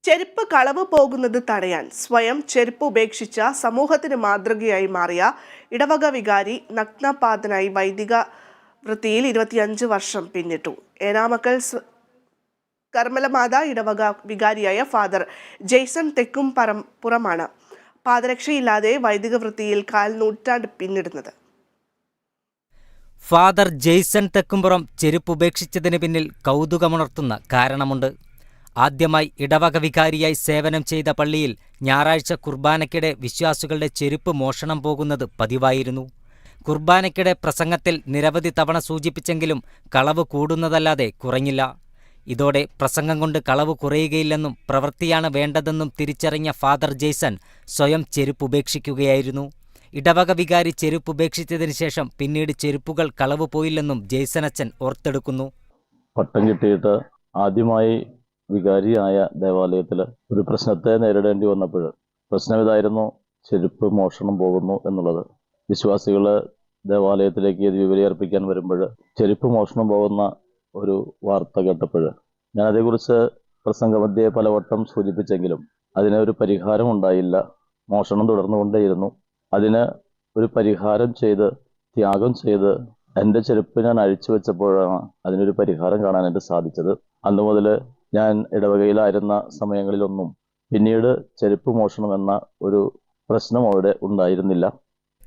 ചെരുപ്പ് കളവ് പോകുന്നത് തടയാൻ സ്വയം ചെരുപ്പ് ഉപേക്ഷിച്ച സമൂഹത്തിന് മാതൃകയായി മാറിയ ഇടവക വികാരി നഗ്നപാതനായി വൈദിക വൃത്തിയിൽ 25 വർഷം പിന്നിട്ടു. ഏനാമക്കൽ കർമ്മലമാത ഇടവക വികാരിയായ ഫാദർ ജെയ്സൺ തെക്കുംപുറമാണ് പാദരക്ഷയില്ലാതെ വൈദിക വൃത്തിയിൽ 1/4 നൂറ്റാണ്ട് പിന്നിടുന്നത്. ഫാദർ ജെയ്സൺ തെക്കുംപുറം ചെരുപ്പ് ഉപേക്ഷിച്ചതിന് പിന്നിൽ കൗതുകമുണർത്തുന്ന കാരണമുണ്ട്. ആദ്യമായി ഇടവക വികാരിയായി സേവനം ചെയ്ത പള്ളിയിൽ ഞായറാഴ്ച കുർബാനയ്ക്കിടെ വിശ്വാസികളുടെ ചെരുപ്പ് മോഷണം പോകുന്നത് പതിവായിരുന്നു. കുർബാനയ്ക്കിടെ പ്രസംഗത്തിൽ നിരവധി തവണ സൂചിപ്പിച്ചെങ്കിലും കളവ് കൂടുന്നതല്ലാതെ കുറഞ്ഞില്ല. ഇതോടെ പ്രസംഗം കൊണ്ട് കളവ് കുറയുകയില്ലെന്നും പ്രവൃത്തിയാണ് വേണ്ടതെന്നും തിരിച്ചറിഞ്ഞ ഫാദർ ജെയ്സൺ സ്വയം ചെരുപ്പ് ഉപേക്ഷിക്കുകയായിരുന്നു. ഇടവക വികാരി ചെരുപ്പ് ഉപേക്ഷിച്ചതിന് ശേഷം പിന്നീട് ചെരുപ്പുകൾ കളവ് പോയില്ലെന്നും ജെയ്സൺ അച്ഛൻ ഓർത്തെടുക്കുന്നു. പട്ടം കിട്ടിയിട്ട് ആദ്യമായി വികാരിയായ ദേവാലയത്തിൽ ഒരു പ്രശ്നത്തെ നേരിടേണ്ടി വന്നപ്പോൾ പ്രശ്നം ഇതായിരുന്നു: ചെരുപ്പ് മോഷണം പോകുന്നു എന്നുള്ളത്. വിശ്വാസികൾ ദേവാലയത്തിലേക്ക് വിവരിയർപ്പിക്കാൻ വരുമ്പോൾ ചെരുപ്പ് മോഷണം പോകുന്ന ഒരു വാർത്ത കേട്ടപ്പോൾ ഞാൻ അതേക്കുറിച്ച് പ്രസംഗമധ്യേ പലവട്ടം സൂചിപ്പിച്ചെങ്കിലും അതിനൊരു പരിഹാരം ഉണ്ടായില്ല. മോഷണം തുടർന്നുകൊണ്ടേയിരുന്നു. അതിന് ഒരു പരിഹാരം ചെയ്ത് ത്യാഗം ചെയ്ത് എൻ്റെ ചെരുപ്പ് ഞാൻ അഴിച്ചു വെച്ചപ്പോഴാണ് അതിനൊരു പരിഹാരം കാണാനായിട്ട് സാധിച്ചത്. അന്നു മുതൽ ഞാൻ ഇടവകയിലായിരുന്ന സമയങ്ങളിലൊന്നും പിന്നീട് ചെരുപ്പ് മോഷണം എന്ന ഒരു പ്രശ്നം അവിടെ ഉണ്ടായിരുന്നില്ല.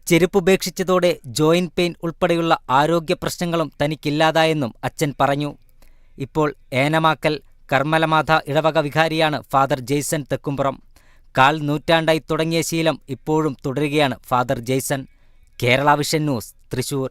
ചെരുപ്പ് ഉപേക്ഷിച്ചതോടെ ജോയിന്റ് പെയിൻ ഉൾപ്പെടെയുള്ള ആരോഗ്യ പ്രശ്നങ്ങളും തനിക്കില്ലാതായെന്നും അച്ഛൻ പറഞ്ഞു. ഇപ്പോൾ ഏനമാക്കൽ കർമ്മലമാത ഇടവക വികാരിയാണ് ഫാദർ ജെയ്സൺ തെക്കുംപുറം. 1/4 നൂറ്റാണ്ടായി തുടങ്ങിയ ശീലം ഇപ്പോഴും തുടരുകയാണ് father Jaison. Kerala Vision News, Thrissur.